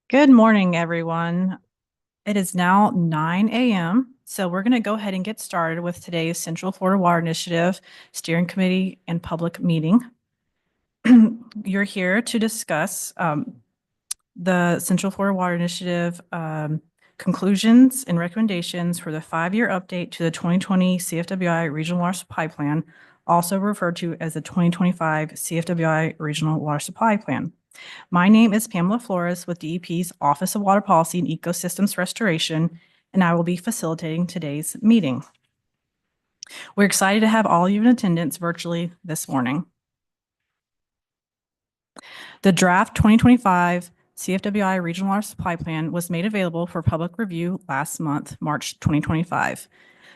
Good morning, everyone. It is now 9 a.m., so we're going to go ahead and get started with today's Central Florida Water Initiative Steering Committee and Public Meeting. You're here to discuss the Central Florida Water Initiative conclusions and recommendations for the 5-year update to the 2020 CFWI Regional Water Supply Plan, also referred to as the 2025 CFWI Regional Water Supply Plan. My name is Pamela Flores with DEP's Office of Water Policy and Ecosystems Restoration, and I will be facilitating today's meeting. We're excited to have all of you in attendance virtually this morning. The draft 2025 CFWI Regional Water Supply Plan was made available for public review last month, March 2025.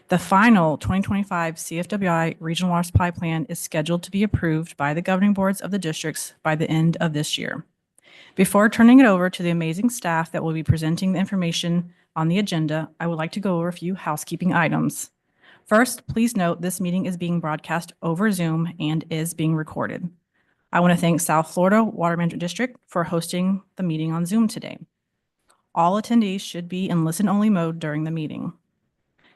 The final 2025 CFWI Regional Water Supply Plan is scheduled to be approved by the governing boards of the districts by the end of this year. Before turning it over to the amazing staff that will be presenting the information on the agenda, I would like to go over a few housekeeping items. First, please note this meeting is being broadcast over Zoom and is being recorded. I want to thank South Florida Water Management District for hosting the meeting on Zoom today. All attendees should be in listen-only mode during the meeting.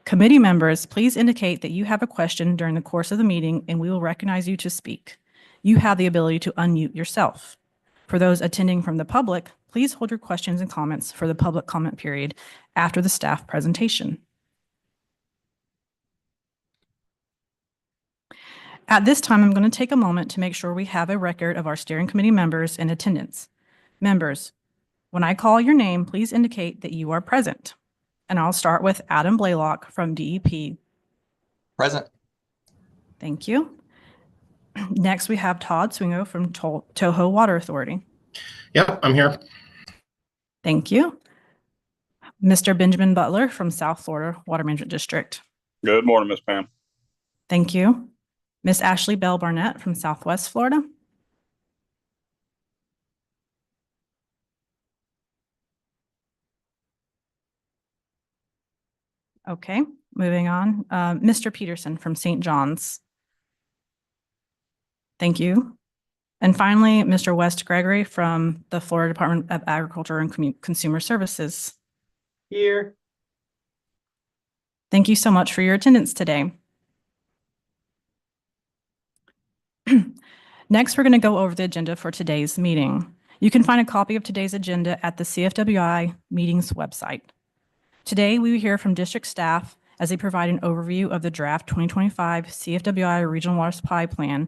Committee members, please indicate that you have a question during the course of the meeting and we will recognize you to speak. You have the ability to unmute yourself. For those attending from the public, please hold your questions and comments for the public comment period after the staff presentation. At this time, I'm going to take a moment to make sure we have a record of our steering committee members in attendance. Members, when I call your name, please indicate that you are present. And I'll start with Adam Blaylock from DEP. Present. Thank you. Next, we have Todd Swingo from Toho Water Authority. Yep, I'm here. Thank you. Mr. Benjamin Butler from South Florida Water Management District. Good morning, Ms. Pam. Thank you. Ms. Ashley Bell Barnett from Southwest Florida. Okay, moving on. Mr. Peterson from St. John's. Thank you. And finally, Mr. West Gregory from the Florida Department of Agriculture and Consumer Services. Here. Thank you so much for your attendance today. Next, we're going to go over the agenda for today's meeting. You can find a copy of today's agenda at the CFWI meetings website. Today, we will hear from district staff as they provide an overview of the draft 2025 CFWI Regional Water Supply Plan,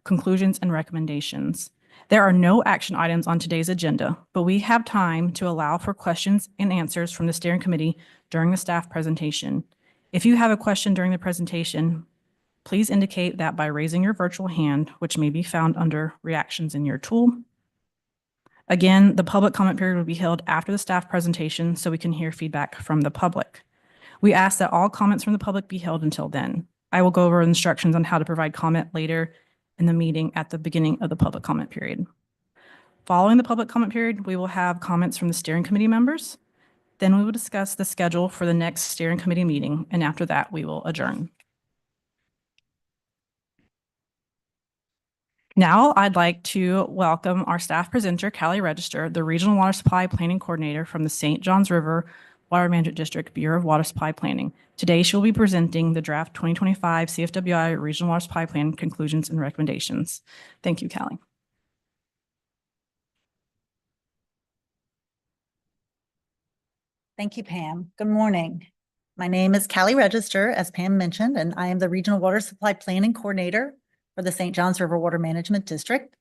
conclusions and recommendations. There are no action items on today's agenda, but we have time to allow for questions and answers from the steering committee during the staff presentation. If you have a question during the presentation, please indicate that by raising your virtual hand, which may be found under reactions in your tool. Again, the public comment period will be held after the staff presentation so we can hear feedback from the public. We ask that all comments from the public be held until then. I will go over instructions on how to provide comment later in the meeting at the beginning of the public comment period. Following the public comment period, we will have comments from the steering committee members. Then we will discuss the schedule for the next steering committee meeting, and after that, we will adjourn. Now, I'd like to welcome our staff presenter, Callie Register, the Regional Water Supply Planning Coordinator from the St. Johns River Water Management District Bureau of Water Supply Planning. Today, she'll be presenting the draft 2025 CFWI Regional Water Supply Plan conclusions and recommendations. Thank you, Callie. Thank you, Pam. Good morning. My name is Callie Register, as Pam mentioned, and I am the Regional Water Supply Planning Coordinator for the St. Johns River Water Management District.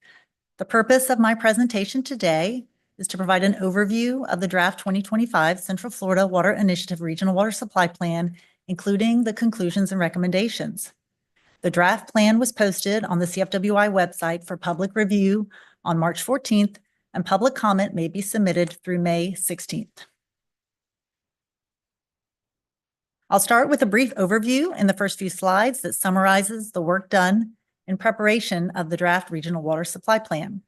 The purpose of my presentation today is to provide an overview of the draft 2025 Central Florida Water Initiative Regional Water Supply Plan, including the conclusions and recommendations. The draft plan was posted on the CFWI website for public review on March 14th, and public comment may be submitted through May 16th. I'll start with a brief overview in the first few slides that summarizes the work done in preparation of the draft Regional Water Supply Plan.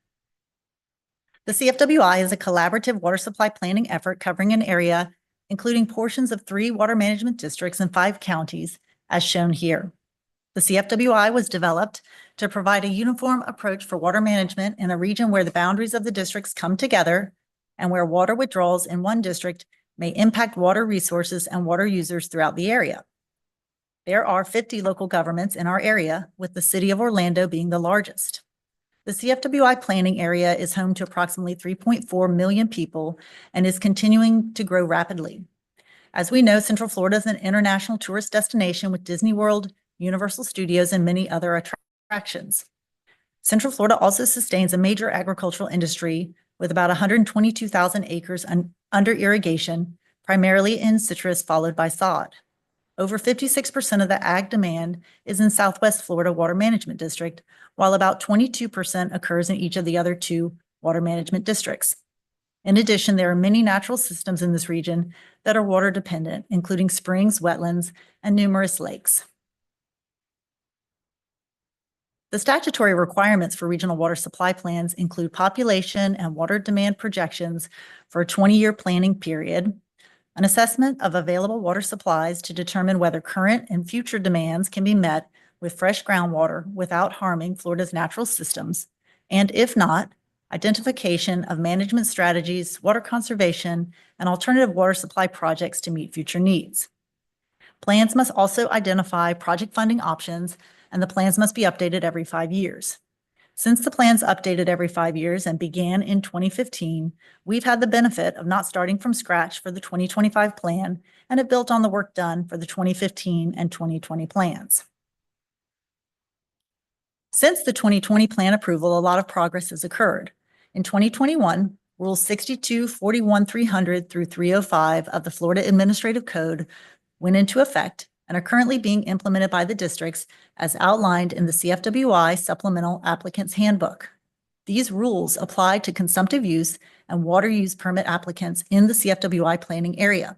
The CFWI is a collaborative water supply planning effort covering an area including portions of 3 water management districts and 5 counties, as shown here. The CFWI was developed to provide a uniform approach for water management in a region where the boundaries of the districts come together and where water withdrawals in one district may impact water resources and water users throughout the area. There are 50 local governments in our area, with the city of Orlando being the largest. The CFWI planning area is home to approximately 3.4 million people and is continuing to grow rapidly. As we know, Central Florida is an international tourist destination with Disney World, Universal Studios, and many other attractions. Central Florida also sustains a major agricultural industry with about 122,000 acres under irrigation, primarily in citrus, followed by sod. Over 56% of the ag demand is in Southwest Florida Water Management District, while about 22% occurs in each of the other two water management districts. In addition, there are many natural systems in this region that are water dependent, including springs, wetlands, and numerous lakes. The statutory requirements for regional water supply plans include population and water demand projections for a 20-year planning period, an assessment of available water supplies to determine whether current and future demands can be met with fresh groundwater without harming Florida's natural systems, and if not, identification of management strategies, water conservation, and alternative water supply projects to meet future needs. Plans must also identify project funding options, and the plans must be updated every 5 years. Since the plan's updated every 5 years and began in 2015, we've had the benefit of not starting from scratch for the 2025 plan and have built on the work done for the 2015 and 2020 plans. Since the 2020 plan approval, a lot of progress has occurred. In 2021, Rules 62, 41, 300 through 305 of the Florida Administrative Code went into effect and are currently being implemented by the districts as outlined in the CFWI Supplemental Applicants Handbook. These rules apply to consumptive use and water use permit applicants in the CFWI planning area.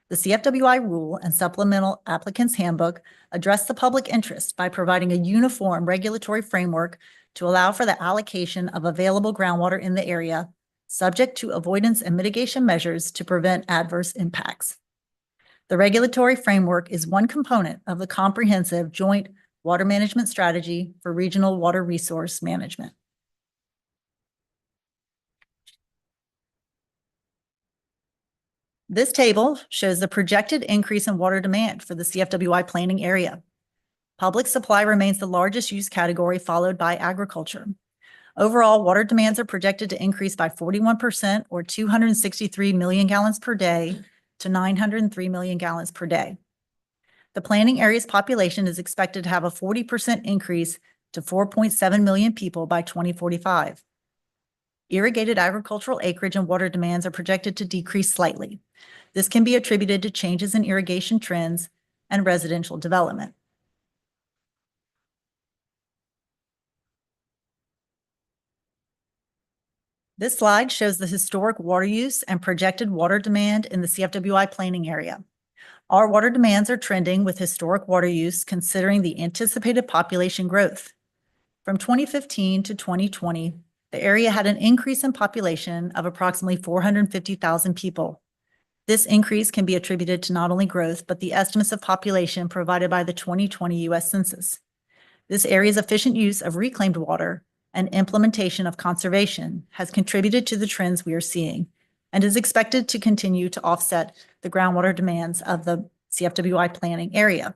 The CFWI Rule and Supplemental Applicants Handbook address the public interest by providing a uniform regulatory framework to allow for the allocation of available groundwater in the area, subject to avoidance and mitigation measures to prevent adverse impacts. The regulatory framework is one component of the comprehensive joint water management strategy for regional water resource management. This table shows the projected increase in water demand for the CFWI planning area. Public supply remains the largest use category, followed by agriculture. Overall, water demands are projected to increase by 41%, or 263 million gallons per day, to 903 million gallons per day. The planning area's population is expected to have a 40% increase to 4.7 million people by 2045. Irrigated agricultural acreage and water demands are projected to decrease slightly. This can be attributed to changes in irrigation trends and residential development. This slide shows the historic water use and projected water demand in the CFWI planning area. Our water demands are trending with historic water use considering the anticipated population growth. From 2015 to 2020, the area had an increase in population of approximately 450,000 people. This increase can be attributed to not only growth, but the estimates of population provided by the 2020 U.S. Census. This area's efficient use of reclaimed water and implementation of conservation has contributed to the trends we are seeing and is expected to continue to offset the groundwater demands of the CFWI planning area.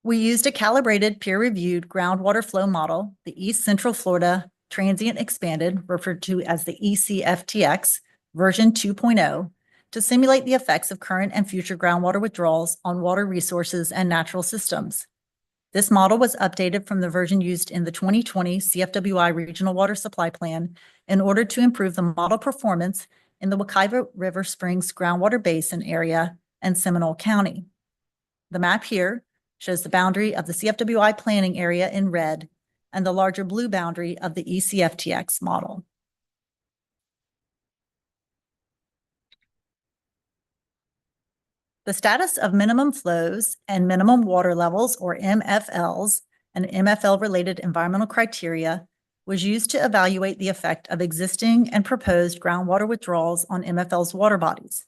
We used a calibrated, peer-reviewed groundwater flow model, the East Central Florida Transient Expanded, referred to as the ECFTX, version 2.0, to simulate the effects of current and future groundwater withdrawals on water resources and natural systems. This model was updated from the version used in the 2020 CFWI Regional Water Supply Plan in order to improve the model performance in the Wekiva River Springs groundwater basin area and Seminole County. The map here shows the boundary of the CFWI planning area in red and the larger blue boundary of the ECFTX model. The status of minimum flows and minimum water levels, or MFLs, and MFL-related environmental criteria was used to evaluate the effect of existing and proposed groundwater withdrawals on MFL's water bodies.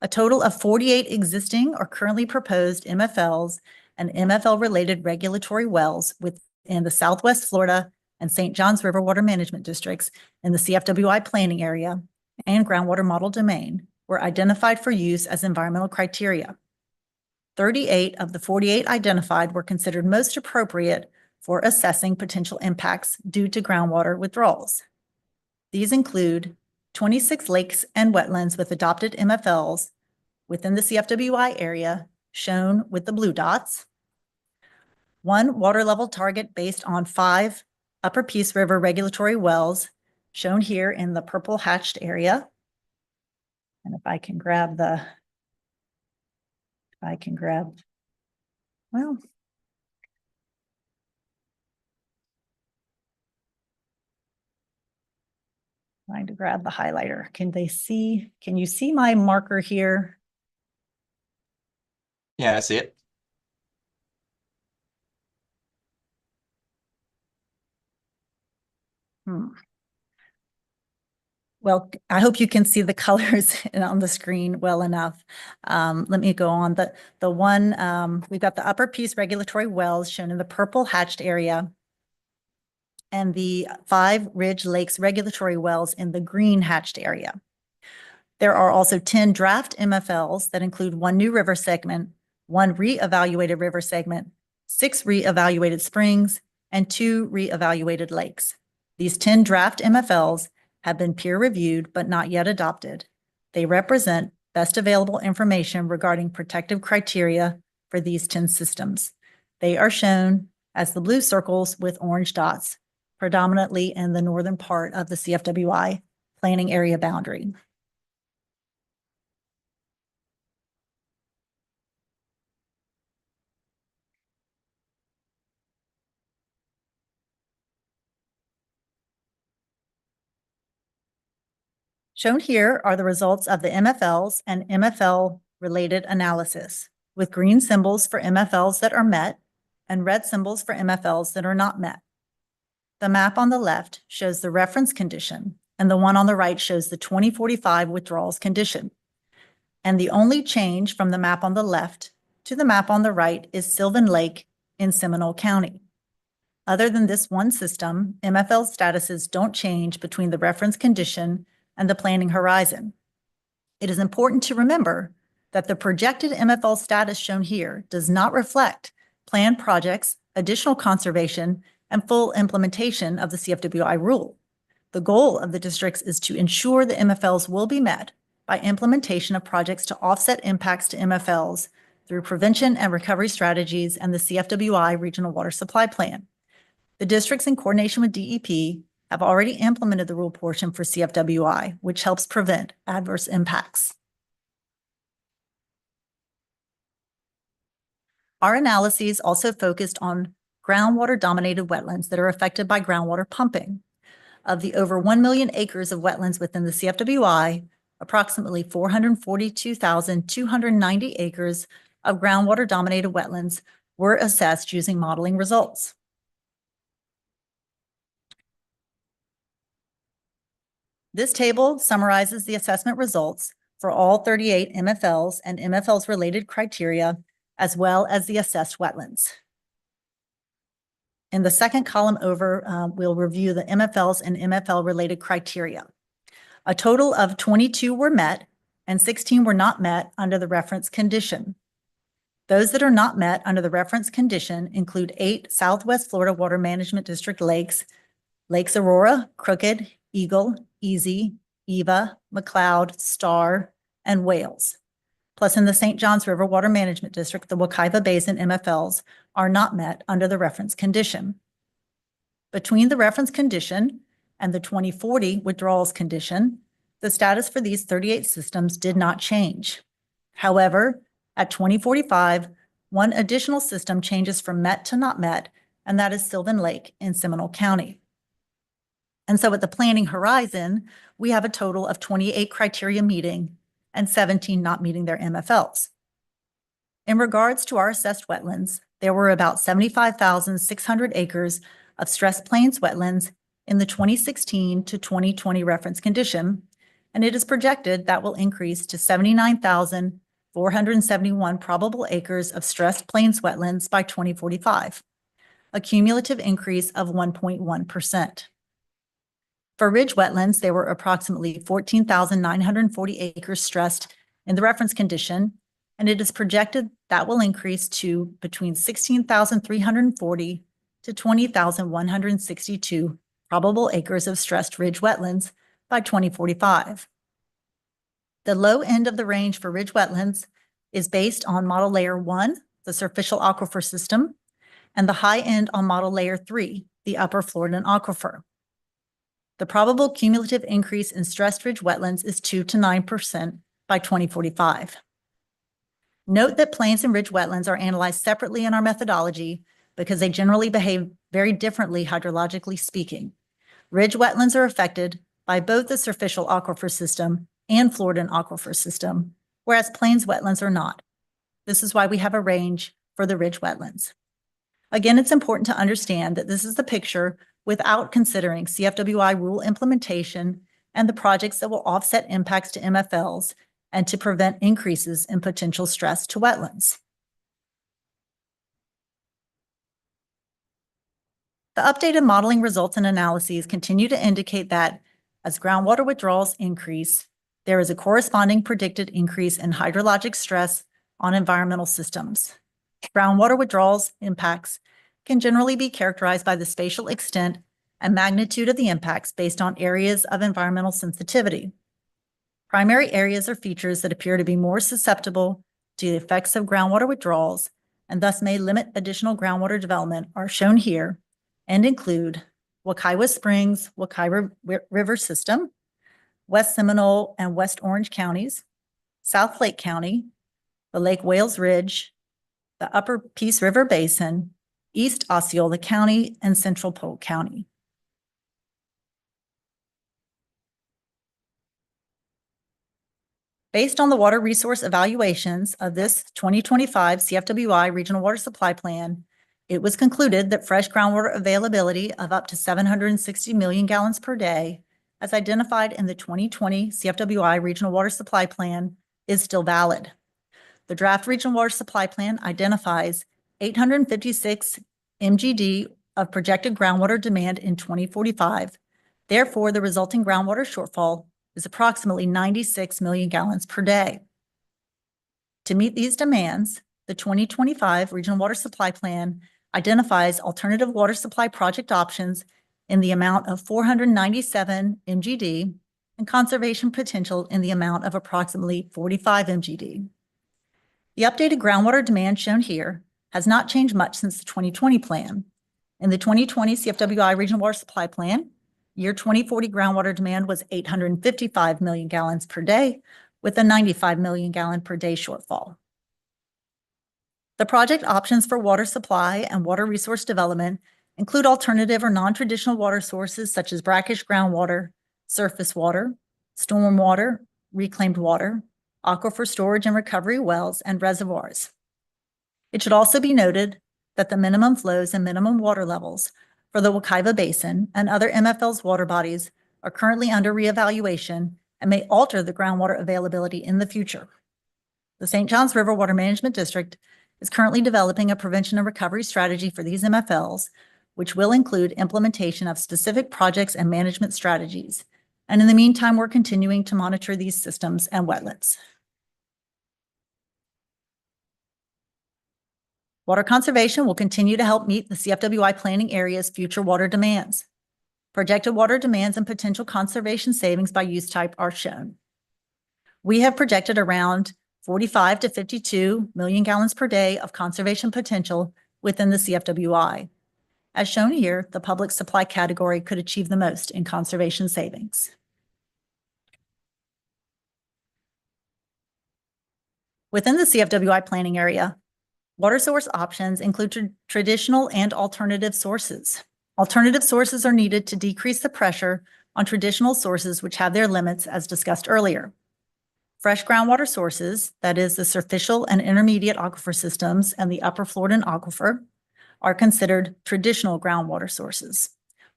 A total of 48 existing or currently proposed MFLs and MFL-related regulatory wells within the Southwest Florida and St. Johns River Water Management Districts in the CFWI planning area and groundwater model domain were identified for use as environmental criteria. 38 of the 48 identified were considered most appropriate for assessing potential impacts due to groundwater withdrawals. These include 26 lakes and wetlands with adopted MFLs within the CFWI area, shown with the blue dots, 1 water level target based on 5 Upper Peace River regulatory wells, shown here in the purple hatched area. And if I can grab well, trying to grab the highlighter. Can you see my marker here? Yeah, I see it. Well, I hope you can see the colors on the screen well enough. Let me go on. The one, we've got the Upper Peace regulatory wells shown in the purple hatched area and the 5 Ridge Lakes regulatory wells in the green hatched area. There are also 10 draft MFLs that include 1 new river segment, 1 reevaluated river segment, 6 reevaluated springs, and 2 reevaluated lakes. These 10 draft MFLs have been peer reviewed but not yet adopted. They represent best available information regarding protective criteria for these 10 systems. They are shown as the blue circles with orange dots, predominantly in the northern part of the CFWI planning area boundary. Shown here are the results of the MFLs and MFL-related analysis, with green symbols for MFLs that are met and red symbols for MFLs that are not met. The map on the left shows the reference condition, and the one on the right shows the 2045 withdrawals condition. And the only change from the map on the left to the map on the right is Sylvan Lake in Seminole County. Other than this one system, MFL statuses don't change between the reference condition and the planning horizon. It is important to remember that the projected MFL status shown here does not reflect planned projects, additional conservation, and full implementation of the CFWI rule. The goal of the districts is to ensure the MFLs will be met by implementation of projects to offset impacts to MFLs through prevention and recovery strategies and the CFWI Regional Water Supply Plan. The districts, in coordination with DEP, have already implemented the rule portion for CFWI, which helps prevent adverse impacts. Our analyses also focused on groundwater-dominated wetlands that are affected by groundwater pumping. Of the over 1 million acres of wetlands within the CFWI, approximately 442,290 acres of groundwater-dominated wetlands were assessed using modeling results. This table summarizes the assessment results for all 38 MFLs and MFLs related criteria, as well as the assessed wetlands. In the second column over, we'll review the MFLs and MFL related criteria. A total of 22 were met and 16 were not met under the reference condition. Those that are not met under the reference condition include 8 Southwest Florida Water Management District lakes, Lakes Aurora, Crooked, Eagle, Easy, Eva, McLeod, Star, and Wales. Plus, in the St. Johns River Water Management District, the Wekiva Basin MFLs are not met under the reference condition. Between the reference condition and the 2040 withdrawals condition, the status for these 38 systems did not change. However, at 2045, one additional system changes from met to not met, and that is Sylvan Lake in Seminole County. And so at the planning horizon, we have a total of 28 criteria meeting and 17 not meeting their MFLs. In regards to our assessed wetlands, there were about 75,600 acres of stress plains wetlands in the 2016 to 2020 reference condition, and it is projected that will increase to 79,471 probable acres of stress plains wetlands by 2045. a cumulative increase of 1.1%. For ridge wetlands, there were approximately 14,940 acres stressed in the reference condition, and it is projected that will increase to between 16,340 to 20,162 probable acres of stressed ridge wetlands by 2045. The low end of the range for ridge wetlands is based on model layer 1, the superficial aquifer system, and the high end on model layer 3, the upper Floridan aquifer. The probable cumulative increase in stressed ridge wetlands is 2 to 9% by 2045. Note that plains and ridge wetlands are analyzed separately in our methodology because they generally behave very differently hydrologically speaking. Ridge wetlands are affected by both the superficial aquifer system and Floridan aquifer system, whereas plains wetlands are not. This is why we have a range for the ridge wetlands. Again, it's important to understand that this is the picture without considering CFWI rule implementation and the projects that will offset impacts to MFLs and to prevent increases in potential stress to wetlands. The updated modeling results and analyses continue to indicate that as groundwater withdrawals increase, there is a corresponding predicted increase in hydrologic stress on environmental systems. Groundwater withdrawals impacts can generally be characterized by the spatial extent and magnitude of the impacts based on areas of environmental sensitivity. Primary areas or features that appear to be more susceptible to the effects of groundwater withdrawals and thus may limit additional groundwater development are shown here and include Wakaiwa Springs, Wakaiwa River System, West Seminole and West Orange counties, South Lake County, the Lake Wales Ridge, the Upper Peace River Basin, East Osceola County, and Central Polk County. Based on the water resource evaluations of this 2025 CFWI Regional Water Supply Plan, it was concluded that fresh groundwater availability of up to 760 million gallons per day, as identified in the 2020 CFWI Regional Water Supply Plan, is still valid. The draft Regional Water Supply Plan identifies 856 MGD of projected groundwater demand in 2045. Therefore, the resulting groundwater shortfall is approximately 96 million gallons per day. To meet these demands, the 2025 Regional Water Supply Plan identifies alternative water supply project options in the amount of 497 MGD and conservation potential in the amount of approximately 45 MGD. The updated groundwater demand shown here has not changed much since the 2020 plan. In the 2020 CFWI Regional Water Supply Plan, year 2040 groundwater demand was 855 million gallons per day with a 95 million gallon per day shortfall. The project options for water supply and water resource development include alternative or non-traditional water sources such as brackish groundwater, surface water, storm water, reclaimed water, aquifer storage and recovery wells, and reservoirs. It should also be noted that the minimum flows and minimum water levels for the Wakaiwa Basin and other MFL's water bodies are currently under reevaluation and may alter the groundwater availability in the future. The St. Johns River Water Management District is currently developing a prevention and recovery strategy for these MFLs, which will include implementation of specific projects and management strategies. And in the meantime, we're continuing to monitor these systems and wetlands. Water conservation will continue to help meet the CFWI planning area's future water demands. Projected water demands and potential conservation savings by use type are shown. We have projected around 45 to 52 million gallons per day of conservation potential within the CFWI. As shown here, the public supply category could achieve the most in conservation savings. Within the CFWI planning area, water source options include traditional and alternative sources. Alternative sources are needed to decrease the pressure on traditional sources which have their limits as discussed earlier. Fresh groundwater sources, that is the superficial and intermediate aquifer systems and the upper Floridan aquifer, are considered traditional groundwater sources,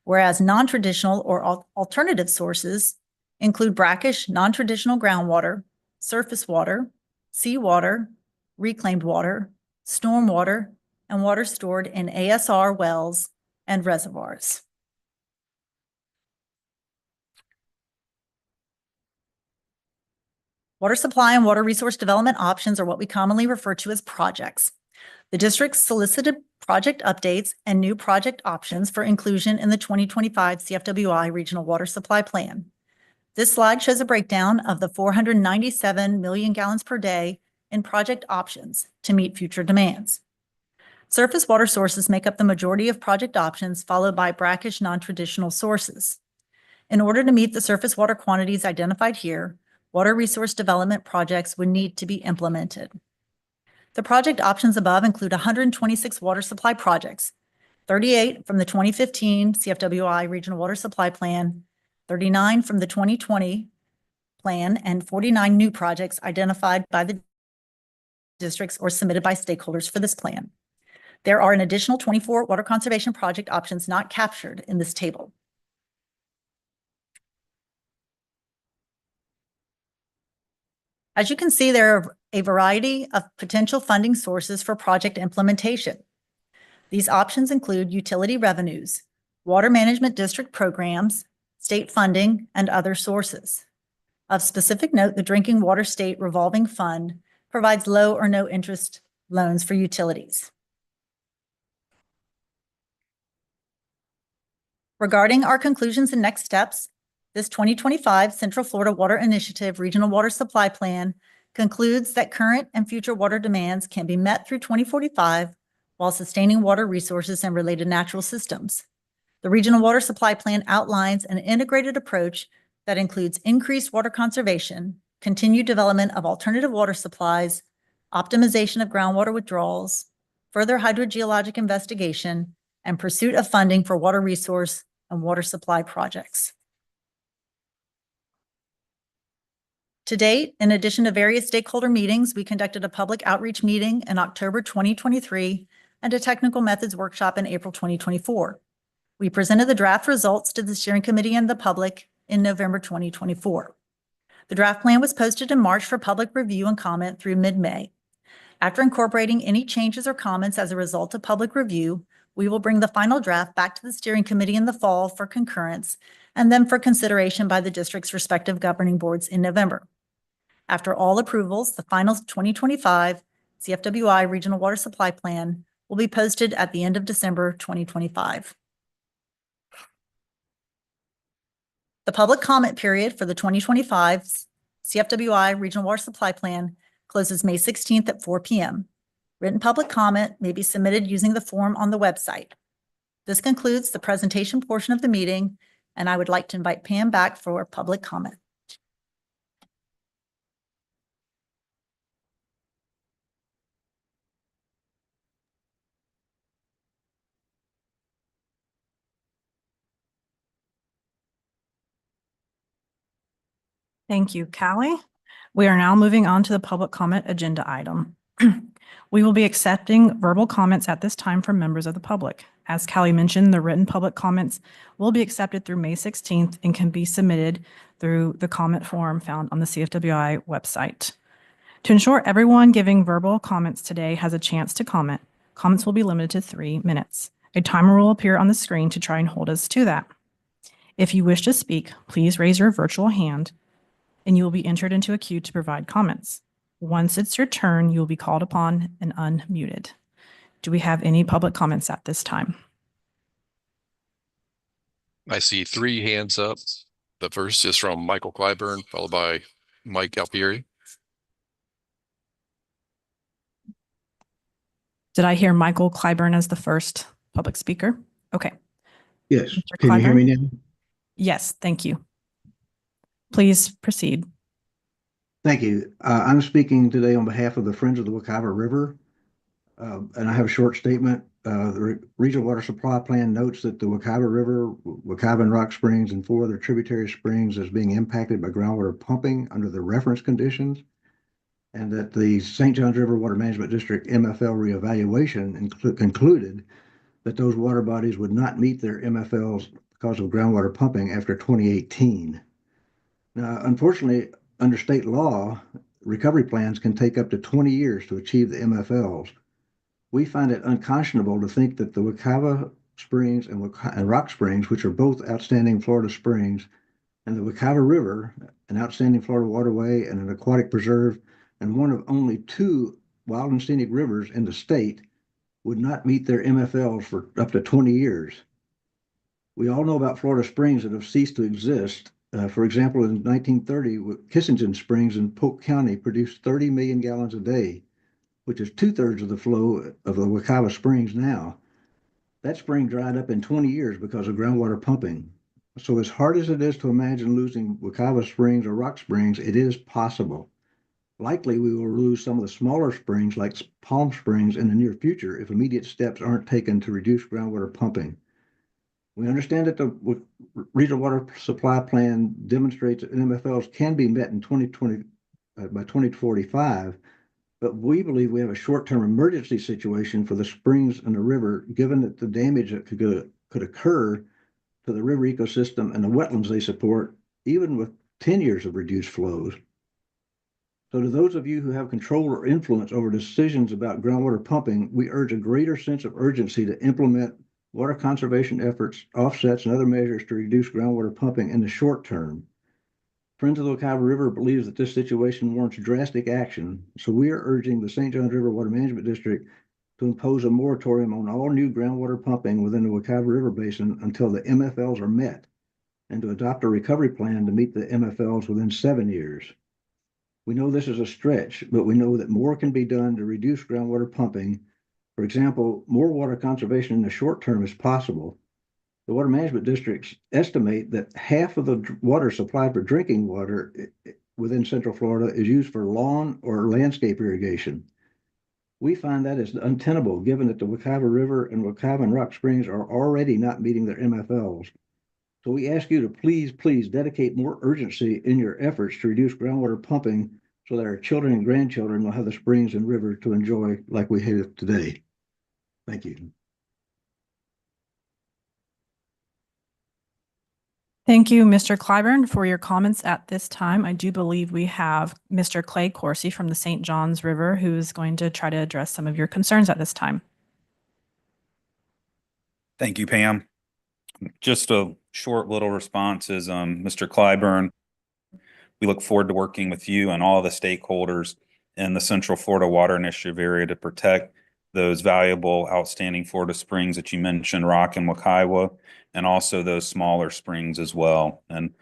whereas non-traditional or alternative sources include brackish non-traditional groundwater, surface water, seawater, reclaimed water, storm water, and water stored in ASR wells and reservoirs. Water supply and water resource development options are what we commonly refer to as projects. The district solicited project updates and new project options for inclusion in the 2025 CFWI Regional Water Supply Plan. This slide shows a breakdown of the 497 million gallons per day in project options to meet future demands. Surface water sources make up the majority of project options, followed by brackish non-traditional sources. In order to meet the surface water quantities identified here, water resource development projects would need to be implemented. The project options above include 126 water supply projects, 38 from the 2015 CFWI Regional Water Supply Plan, 39 from the 2020 plan, and 49 new projects identified by the districts or submitted by stakeholders for this plan. There are an additional 24 water conservation project options not captured in this table. As you can see, there are a variety of potential funding sources for project implementation. These options include utility revenues, water management district programs, state funding, and other sources. Of specific note, the Drinking Water State Revolving Fund provides low or no interest loans for utilities. Regarding our conclusions and next steps, this 2025 Central Florida Water Initiative Regional Water Supply Plan concludes that current and future water demands can be met through 2045 while sustaining water resources and related natural systems. The Regional Water Supply Plan outlines an integrated approach that includes increased water conservation, continued development of alternative water supplies, optimization of groundwater withdrawals, further hydrogeologic investigation, and pursuit of funding for water resource and water supply projects. To date, in addition to various stakeholder meetings, we conducted a public outreach meeting in October 2023 and a technical methods workshop in April 2024. We presented the draft results to the steering committee and the public in November 2024. The draft plan was posted in March for public review and comment through mid-May. After incorporating any changes or comments as a result of public review, we will bring the final draft back to the steering committee in the fall for concurrence and then for consideration by the district's respective governing boards in November. After all approvals, the final 2025 CFWI Regional Water Supply Plan will be posted at the end of December 2025. The public comment period for the 2025 CFWI Regional Water Supply Plan closes May 16th at 4 p.m. Written public comment may be submitted using the form on the website. This concludes the presentation portion of the meeting, and I would like to invite Pam back for public comment. Thank you, Callie. We are now moving on to the public comment agenda item. We will be accepting verbal comments at this time from members of the public. As Callie mentioned, the written public comments will be accepted through May 16th and can be submitted through the comment form found on the CFWI website. To ensure everyone giving verbal comments today has a chance to comment, comments will be limited to 3 minutes. A timer will appear on the screen to try and hold us to that. If you wish to speak, please raise your virtual hand and you will be entered into a queue to provide comments. Once it's your turn, you will be called upon and unmuted. Do we have any public comments at this time? I see 3 hands up. The first is from Michael Clyburn, followed by Mike Alfieri. Did I hear Michael Clyburn as the first public speaker? Okay. Yes. Mr. Can you hear Clyburn? me now? Yes, thank you. Please proceed. Thank you. I'm speaking today on behalf of the Friends of the Wekiva River, and I have a short statement. The Regional Water Supply Plan notes that the Wekiva River, Wekiva and Rock Springs, and 4 other tributary springs is being impacted by groundwater pumping under the reference conditions, and that the St. Johns River Water Management District MFL reevaluation concluded that those water bodies would not meet their MFLs because of groundwater pumping after 2018. Now, unfortunately, under state law, recovery plans can take up to 20 years to achieve the MFLs. We find it unconscionable to think that the Wekiva Springs and Rock Springs, which are both outstanding Florida springs, and the Wekiva River, an outstanding Florida waterway and an aquatic preserve, and one of only two wild and scenic rivers in the state, would not meet their MFLs for up to 20 years. We all know about Florida springs that have ceased to exist. For example, in 1930, Kissington Springs in Polk County produced 30 million gallons a day, which is 2/3 of the flow of the Wekiva Springs now. That spring dried up in 20 years because of groundwater pumping. So as hard as it is to imagine losing Wekiva Springs or Rock Springs, it is possible. Likely we will lose some of the smaller springs like Palm Springs in the near future if immediate steps aren't taken to reduce groundwater pumping. We understand that the Regional Water Supply Plan demonstrates that MFLs can be met in 2020 by 2045, but we believe we have a short-term emergency situation for the springs and the river, given that the damage that could occur to the river ecosystem and the wetlands they support, even with 10 years of reduced flows. So to those of you who have control or influence over decisions about groundwater pumping, we urge a greater sense of urgency to implement water conservation efforts, offsets, and other measures to reduce groundwater pumping in the short term. Friends of the Wekiva River believes that this situation warrants drastic action, so we are urging the St. Johns River Water Management District to impose a moratorium on all new groundwater pumping within the Wekiva River Basin until the MFLs are met, and to adopt a recovery plan to meet the MFLs within 7 years. We know this is a stretch, but we know that more can be done to reduce groundwater pumping. For example, more water conservation in the short term is possible. The water management districts estimate that half of the water supplied for drinking water within Central Florida is used for lawn or landscape irrigation. We find that is untenable given that the Wekiva River and Wekiva and Rock Springs are already not meeting their MFLs. So we ask you to please dedicate more urgency in your efforts to reduce groundwater pumping so that our children and grandchildren will have the springs and rivers to enjoy like we have today. Thank you. Thank you, Mr. Clyburn, for your comments at this time. I do believe we have Mr. Clay Corsi from the St. Johns River who is going to try to address some of your concerns at this time. Thank you, Pam. Just a short little response is, Mr. Clyburn, we look forward to working with you and all the stakeholders in the Central Florida Water Initiative area to protect those valuable, outstanding Florida springs that you mentioned, Rock and Wekiva, and also those smaller springs as well. And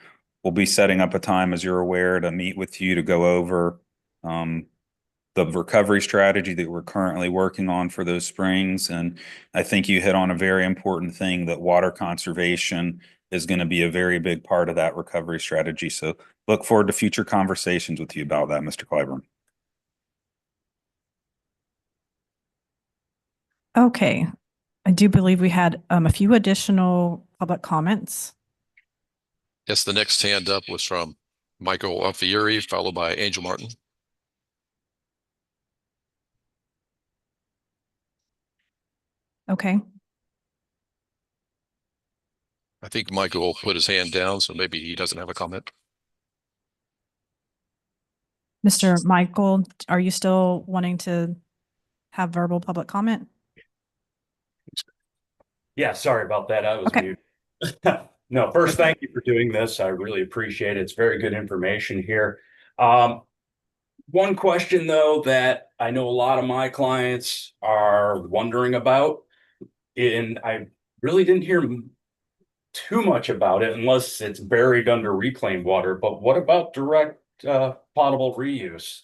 we'll be setting up a time, as you're aware, to meet with you to go over the recovery strategy that we're currently working on for those springs. And I think you hit on a very important thing, that water conservation is going to be a very big part of that recovery strategy. So look forward to future conversations with you about that, Mr. Clyburn. Okay, I do believe we had a few additional public comments. Yes, the next hand up was from Michael Alfieri, followed by Angel Martin. Okay, I think Michael put his hand down, so maybe he doesn't have a comment. Mr. Michael, are you still wanting to have verbal public comment? Yeah, sorry about that. I was Okay. muted. No, first, thank you for doing this. I really appreciate it. It's very good information here. One question, though, that I know a lot of my clients are wondering about, and I really didn't hear too much about it unless it's buried under reclaimed water. But what about direct potable reuse?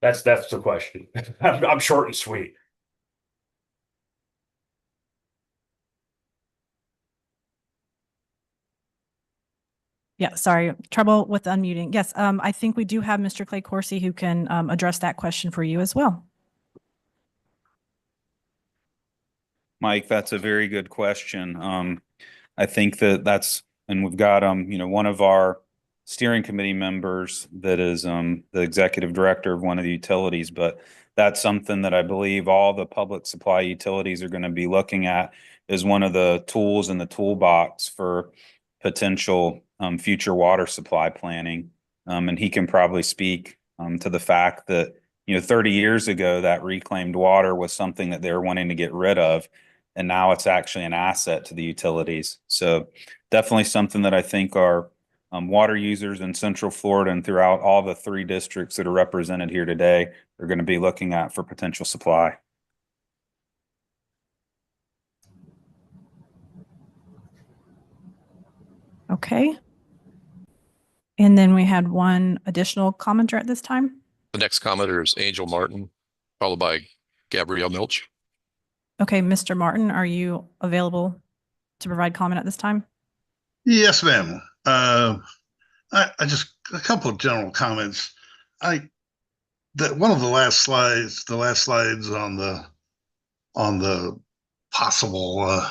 That's the question. I'm short and sweet. Yeah, sorry, trouble with unmuting. Yes, I think we do have Mr. Clay Corsi who can address that question for you as well. Mike, that's a very good question. I think that's, and we've got, one of our steering committee members that is the executive director of one of the utilities, but that's something that I believe all the public supply utilities are going to be looking at as one of the tools in the toolbox for potential future water supply planning. And he can probably speak to the fact that 30 years ago, that reclaimed water was something that they were wanting to get rid of. And now it's actually an asset to the utilities. So definitely something that I think our water users in Central Florida and throughout all the 3 districts that are represented here today are going to be looking at for potential supply. Okay. And then we had one additional commenter at this time. The next commenter is Angel Martin, followed by Gabrielle Milch. Okay, Mr. Martin, are you available to provide comment at this time? Yes, ma'am. I just a couple of general comments. One of the last slides on the possible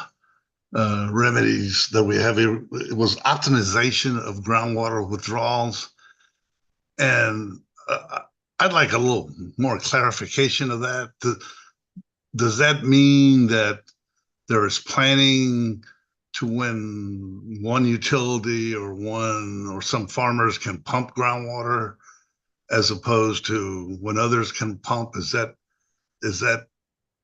remedies that we have here, it was optimization of groundwater withdrawals, and I'd like a little more clarification of that. Does that mean that there is planning to when one utility or some farmers can pump groundwater as opposed to when others can pump? Is that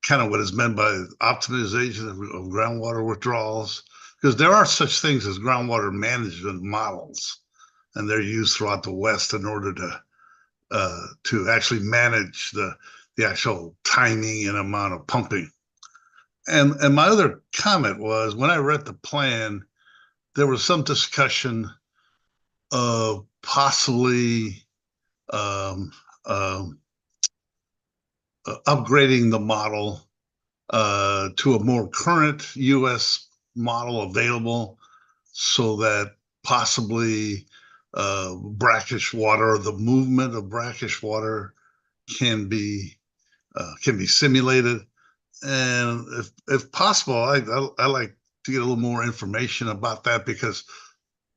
kind of what is meant by optimization of groundwater withdrawals? Because there are such things as groundwater management models, and they're used throughout the West in order to actually manage the actual timing and amount of pumping. And my other comment was, when I read the plan, there was some discussion of possibly upgrading the model to a more current U.S. model available, so that possibly brackish water, the movement of brackish water, can be simulated. And if possible, I like to get a little more information about that, because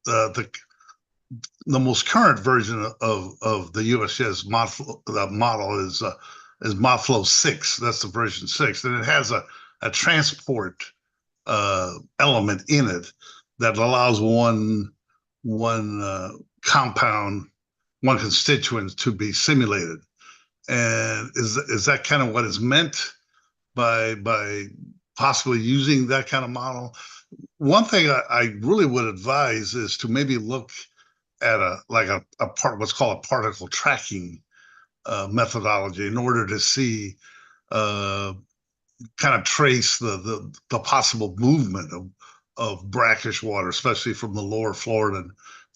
the most current version of the USGS model is ModFlow 6. That's the version 6, and it has a transport element in it that allows one compound, one constituent, to be simulated. And is that kind of what is meant by possibly using that kind of model? One thing I really would advise is to maybe look at what's called a particle tracking methodology, in order to see kind of trace the possible movement of brackish water, especially from the lower Florida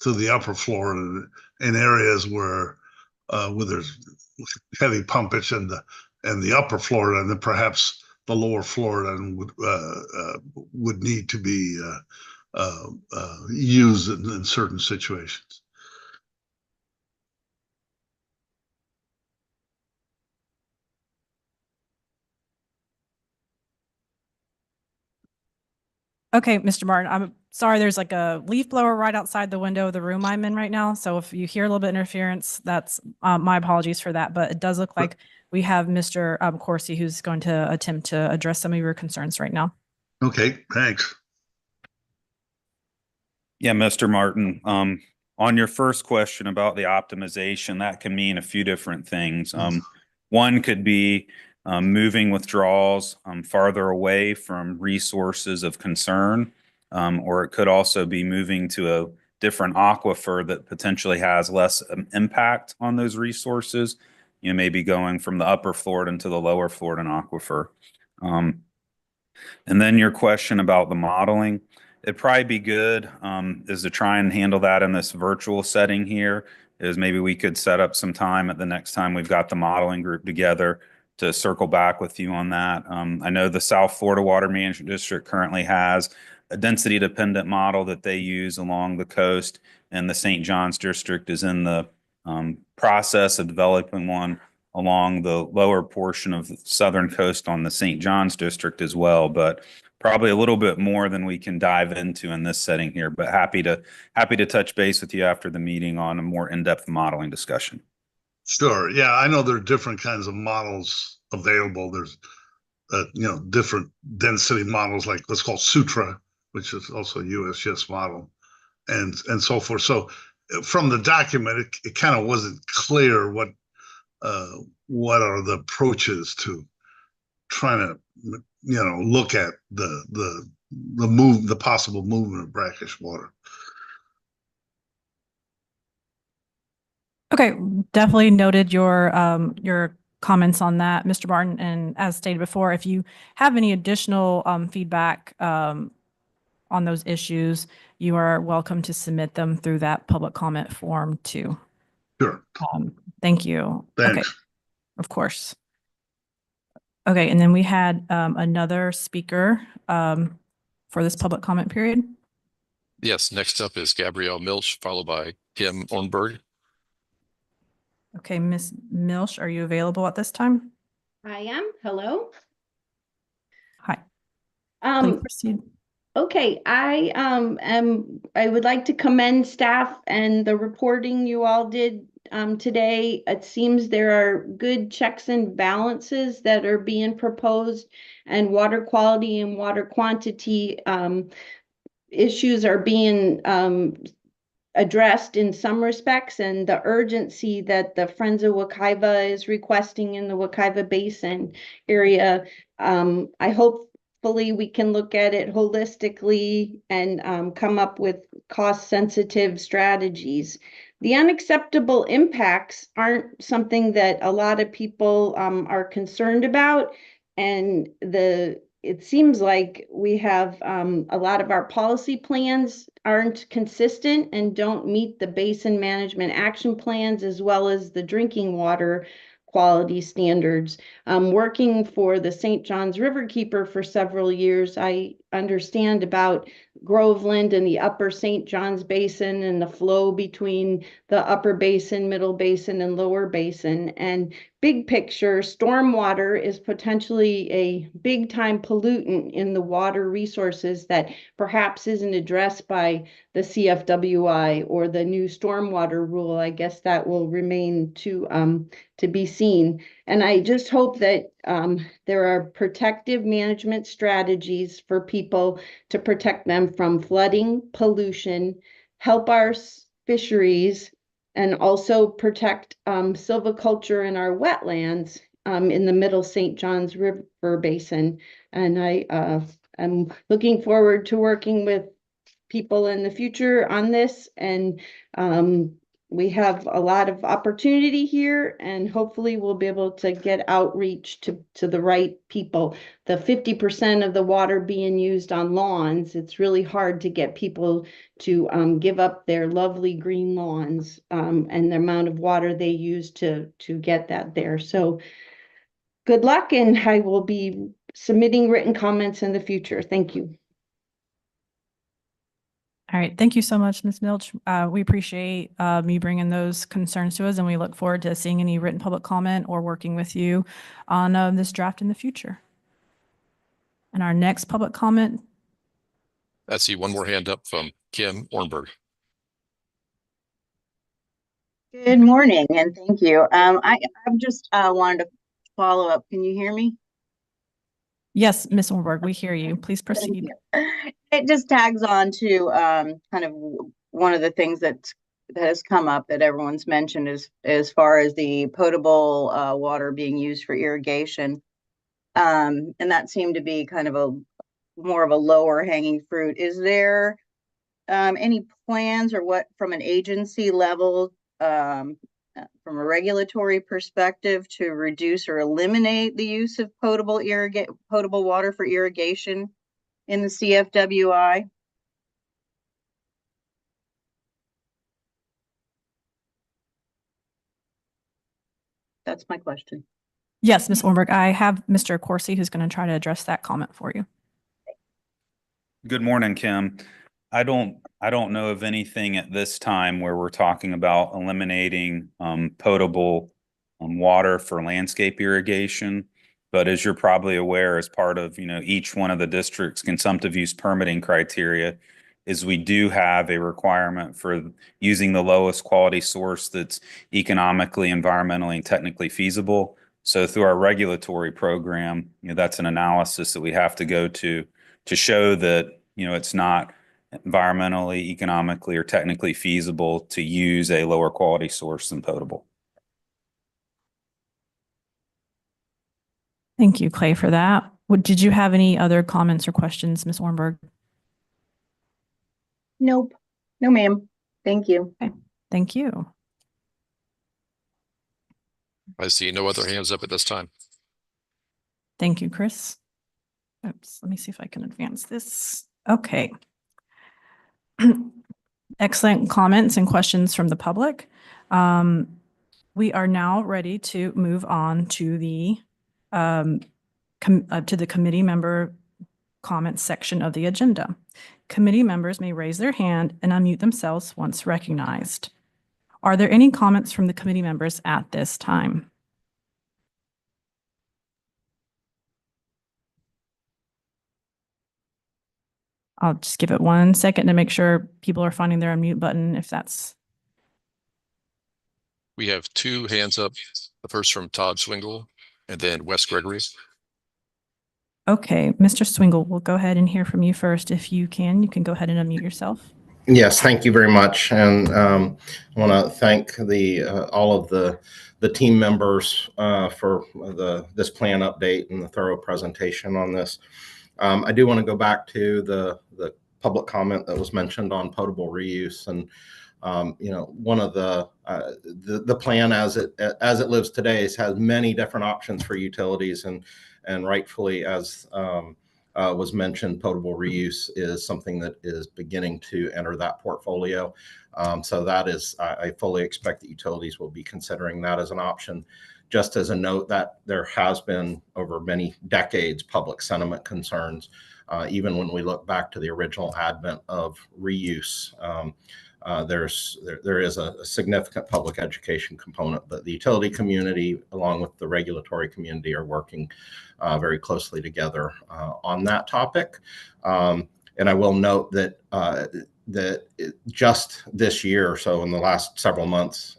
to the upper Florida, in areas where there's heavy pumpage and the upper Florida, and then perhaps the lower Florida would need to be used in certain situations. Okay, Mr. Martin, I'm sorry, there's like a leaf blower right outside the window of the room I'm in right now. So if you hear a little bit of interference, that's my apologies for that. But it does look like we have Mr. Corsi, who's going to attempt to address some of your concerns right now. Okay, thanks. Yeah, Mr. Martin, on your first question about the optimization, that can mean a few different things. One could be moving withdrawals farther away from resources of concern, or it could also be moving to a different aquifer that potentially has less impact on those resources. Maybe going from the upper Florida to the lower Florida aquifer. And then your question about the modeling, it'd probably be good is to try and handle that in this virtual setting here. Is maybe we could set up some time at the next time we've got the modeling group together to circle back with you on that. I know the South Florida Water Management District currently has a density dependent model that they use along the coast, and the St. John's District is in the process of developing one along the lower portion of the southern coast on the St. John's District as well, but probably a little bit more than we can dive into in this setting here, but happy to touch base with you after the meeting on a more in-depth modeling discussion. Sure. Yeah, I know there are different kinds of models available. There's different density models, like what's called Sutra, which is also a USGS model, and so forth. So from the document, it kind of wasn't clear what are the approaches to trying to, look at the possible movement of brackish water. Okay, definitely noted your comments on that, Mr. Martin. And as stated before, if you have any additional feedback on those issues, you are welcome to submit them through that public comment form too. Sure. Thank you. Thanks. Okay, of course. Okay, and then we had another speaker for this public comment period. Yes, next up is Gabrielle Milch, followed by Kim Ornberg. Okay, Ms. Milch, are you available at this time? I am. Hello. Hi. Please proceed. Okay, I would like to commend staff and the reporting you all did today. It seems there are good checks and balances that are being proposed, and water quality and water quantity issues are being addressed in some respects, and the urgency that the Friends of Wekiva is requesting in the Wekiva Basin area. I hopefully we can look at it holistically and come up with cost-sensitive strategies. The unacceptable impacts aren't something that a lot of people are concerned about, and it seems like we have a lot of our policy plans aren't consistent and don't meet the basin management action plans as well as the drinking water quality standards. Working for the St. Johns Riverkeeper for several years, I understand about Groveland and the upper St. Johns Basin and the flow between the upper basin, middle basin, and lower basin. And big picture, stormwater is potentially a big time pollutant in the water resources that perhaps isn't addressed by the CFWI or the new stormwater rule. I guess that will remain to be seen. And I just hope that there are protective management strategies for people to protect them from flooding, pollution, help our fisheries, and also protect silviculture in our wetlands in the middle St. Johns River Basin. And I am looking forward to working with people in the future on this. And we have a lot of opportunity here, and hopefully we'll be able to get outreach to the right people. The 50% of the water being used on lawns, it's really hard to get people to give up their lovely green lawns and the amount of water they use to get that there. So good luck, and I will be submitting written comments in the future. Thank you. All right. Thank you so much, Ms. Milch. We appreciate you bringing those concerns to us, and we look forward to seeing any written public comment or working with you on this draft in the future. And our next public comment. I see one more hand up from Kim Ornberg. Good morning, and thank you. I've just wanted to follow up. Can you hear me? Yes, Ms. Ornberg, we hear you. Please proceed. It just tags on to kind of one of the things that has come up that everyone's mentioned is as far as the potable water being used for irrigation. And that seemed to be kind of a more of a lower hanging fruit. Is there any plans or what from an agency level from a regulatory perspective to reduce or eliminate the use of potable water for irrigation in the CFWI? That's my question. Yes, Ms. Ornberg, I have Mr. Corsi who's going to try to address that comment for you. Good morning, Kim. I don't know of anything at this time where we're talking about eliminating potable water for landscape irrigation. But as you're probably aware, as part of each one of the district's consumptive use permitting criteria, is we do have a requirement for using the lowest quality source that's economically, environmentally, and technically feasible. So through our regulatory program, that's an analysis that we have to go to show that it's not environmentally, economically, or technically feasible to use a lower quality source than potable. Thank you, Clay, for that. Did you have any other comments or questions, Ms. Ornberg? Nope. No, ma'am. Thank you. Okay, thank you. I see no other hands up at this time. Thank you, Chris. Oops, let me see if I can advance this. Okay. Excellent comments and questions from the public. We are now ready to move on to the committee member comments section of the agenda. Committee members may raise their hand and unmute themselves once recognized. Are there any comments from the committee members at this time? I'll just give it 1 second to make sure people are finding their unmute button if that's. We have 2 hands up. The first from Todd Swingle and then Wes Gregory. Okay, Mr. Swingle, we'll go ahead and hear from you first. If you can go ahead and unmute yourself. Yes, thank you very much. And I want to thank all of the team members for this plan update and the thorough presentation on this. I do want to go back to the public comment that was mentioned on potable reuse, and one of the plan as it lives today has many different options for utilities, and rightfully, as was mentioned, potable reuse is something that is beginning to enter that portfolio. So that is, I fully expect that utilities will be considering that as an option. Just as a note, that there has been over many decades public sentiment concerns, even when we look back to the original advent of reuse. There is a significant public education component, but the utility community, along with the regulatory community, are working very closely together on that topic. And I will note that just this year or so, in the last several months,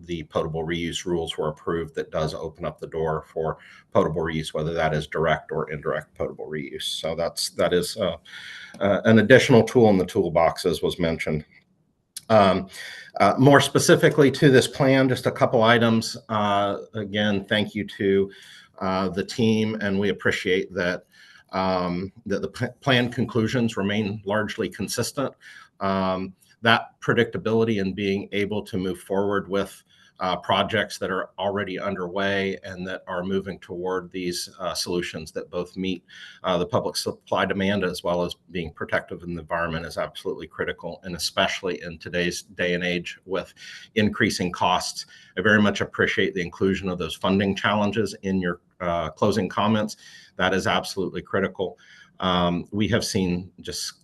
the potable reuse rules were approved that does open up the door for potable reuse, whether that is direct or indirect potable reuse. So that is an additional tool in the toolbox, as was mentioned. More specifically to this plan, just a couple items. Again, thank you to the team, and we appreciate that the plan conclusions remain largely consistent. That predictability and being able to move forward with projects that are already underway and that are moving toward these solutions that both meet the public supply demand as well as being protective of the environment is absolutely critical, and especially in today's day and age with increasing costs. I very much appreciate the inclusion of those funding challenges in your closing comments. That is absolutely critical. We have seen just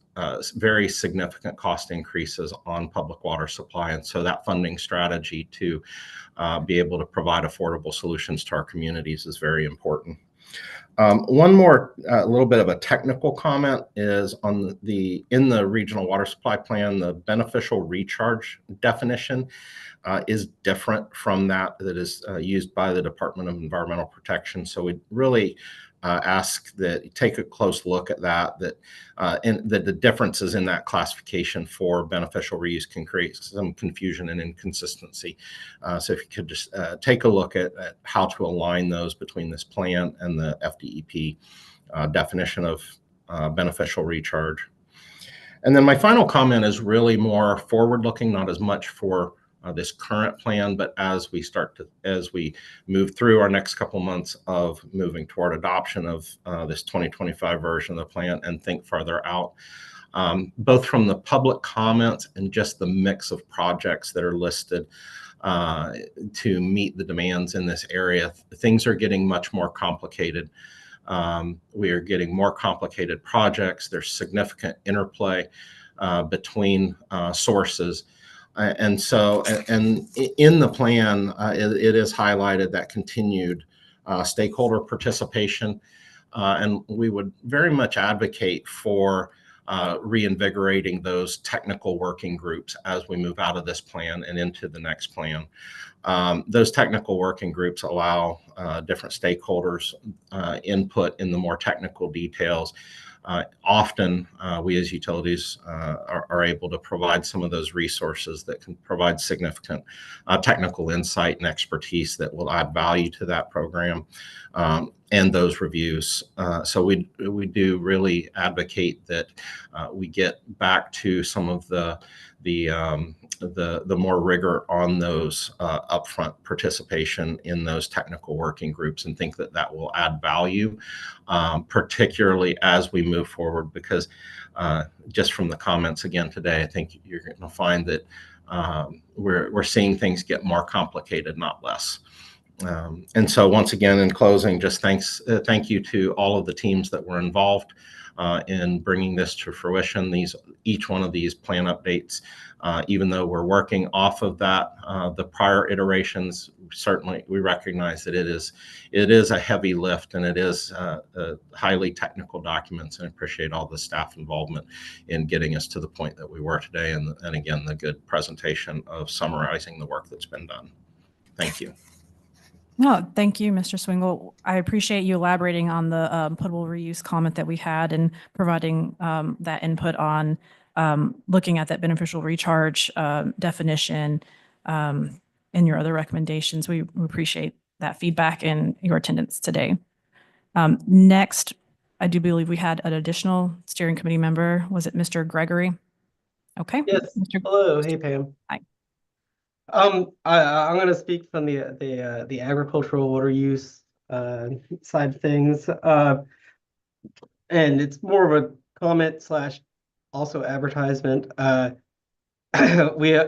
very significant cost increases on public water supply. And so that funding strategy to be able to provide affordable solutions to our communities is very important. One more little bit of a technical comment is on in the regional water supply plan, the beneficial recharge definition is different from that is used by the Department of Environmental Protection. So we really ask that you take a close look at that, and that the differences in that classification for beneficial reuse can create some confusion and inconsistency. So if you could just take a look at how to align those between this plan and the FDEP definition of beneficial recharge. And then my final comment is really more forward-looking, not as much for this current plan, but as we move through our next couple months of moving toward adoption of this 2025 version of the plan and think farther out, both from the public comments and just the mix of projects that are listed to meet the demands in this area. Things are getting much more complicated. We are getting more complicated projects. There's significant interplay between sources. And so, and in the plan, it is highlighted that continued stakeholder participation. And we would very much advocate for reinvigorating those technical working groups as we move out of this plan and into the next plan. Those technical working groups allow different stakeholders input in the more technical details. Often we as utilities are able to provide some of those resources that can provide significant technical insight and expertise that will add value to that program. and those reviews. So we do really advocate that we get back to some of the more rigor on those upfront participation in those technical working groups, and think that that will add value, particularly as we move forward, because just from the comments again today, I think you're going to find that we're seeing things get more complicated, not less. And so once again, in closing, just thank you to all of the teams that were involved in bringing this to fruition. Each one of these plan updates, even though we're working off of that, the prior iterations, certainly we recognize that it is a heavy lift, and it is highly technical documents, and I appreciate all the staff involvement in getting us to the point that we were today, and again, the good presentation of summarizing the work that's been done. Thank you. No, thank you, Mr. Swingle. I appreciate you elaborating on the potable reuse comment that we had and providing that input on looking at that beneficial recharge definition and your other recommendations. We appreciate that feedback and your attendance today. Next, I do believe we had an additional steering committee member. Was it Mr. Gregory? Okay. Yes. Mr. Hello. Hey, Pam. Hi. I'm going to speak from the agricultural water use side of things, and it's more of a comment slash also advertisement. We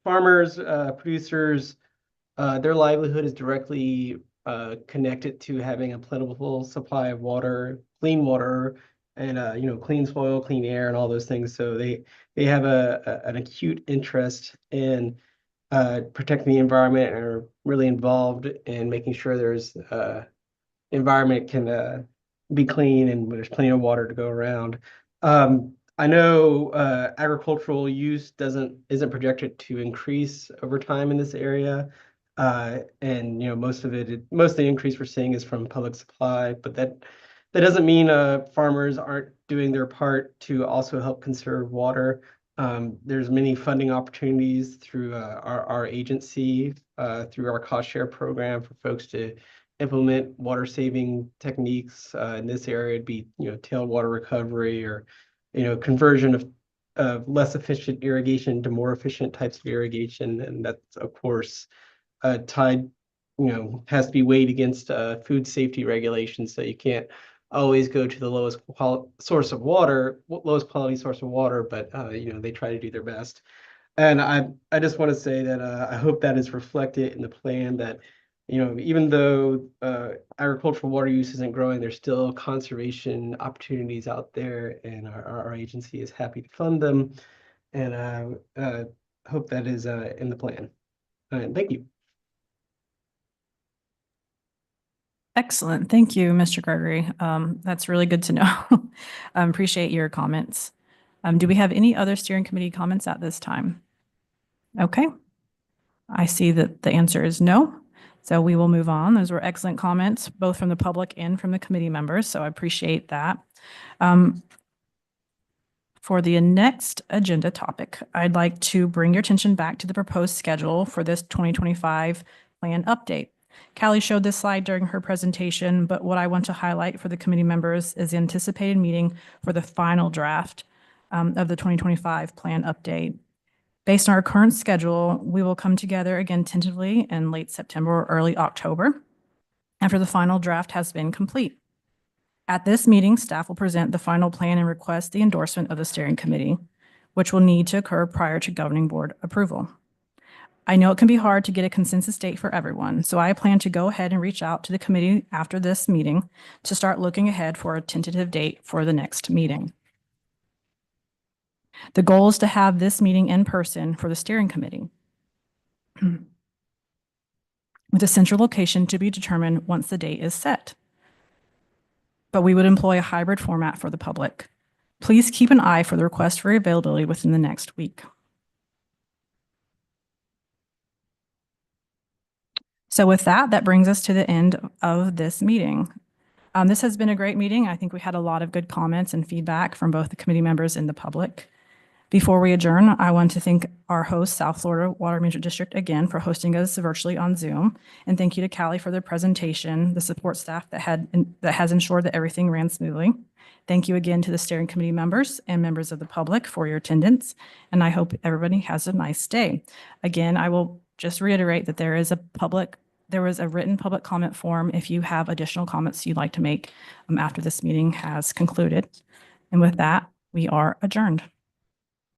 farmers, producers, their livelihood is directly connected to having a plentiful supply of water, clean water, and clean soil, clean air, and all those things. So they have an acute interest in protecting the environment, and are really involved in making sure there's environment can be clean and there's plenty of water to go around. I know agricultural use isn't projected to increase over time in this area, and most of the increase we're seeing is from public supply, but that doesn't mean farmers aren't doing their part to also help conserve water. There's many funding opportunities through our agency, through our cost share program for folks to implement water saving techniques. In this area, it'd be tailwater recovery, or conversion of less efficient irrigation to more efficient types of irrigation, and that's of course tied has to be weighed against food safety regulations. So you can't always go to the lowest quality source of water, but they try to do their best. And I just want to say that I hope that is reflected in the plan, that even though agricultural water use isn't growing, there's still conservation opportunities out there, and our agency is happy to fund them, and hope that is in the plan. Thank you. Excellent. Thank you, Mr. Gregory. That's really good to know. Appreciate your comments. Do we have any other steering committee comments at this time? Okay. I see that the answer is no. So we will move on. Those were excellent comments, both from the public and from the committee members. So I appreciate that. For the next agenda topic, I'd like to bring your attention back to the proposed schedule for this 2025 plan update. Callie showed this slide during her presentation, but what I want to highlight for the committee members is the anticipated meeting for the final draft of the 2025 plan update. Based on our current schedule, we will come together again tentatively in late September or early October after the final draft has been complete. At this meeting, staff will present the final plan and request the endorsement of the steering committee, which will need to occur prior to governing board approval. I know it can be hard to get a consensus date for everyone, so I plan to go ahead and reach out to the committee after this meeting to start looking ahead for a tentative date for the next meeting. The goal is to have this meeting in person for the steering committee, with a central location to be determined once the date is set. But we would employ a hybrid format for the public. Please keep an eye for the request for availability within the next week. So with that, that brings us to the end of this meeting. This has been a great meeting. I think we had a lot of good comments and feedback from both the committee members and the public. Before we adjourn, I want to thank our host, South Florida Water Management District, again for hosting us virtually on Zoom. And thank you to Callie for their presentation, the support staff that has ensured that everything ran smoothly. Thank you again to the steering committee members and members of the public for your attendance. And I hope everybody has a nice day. Again, I will just reiterate that there was a written public comment form if you have additional comments you'd like to make after this meeting has concluded. And with that, we are adjourned.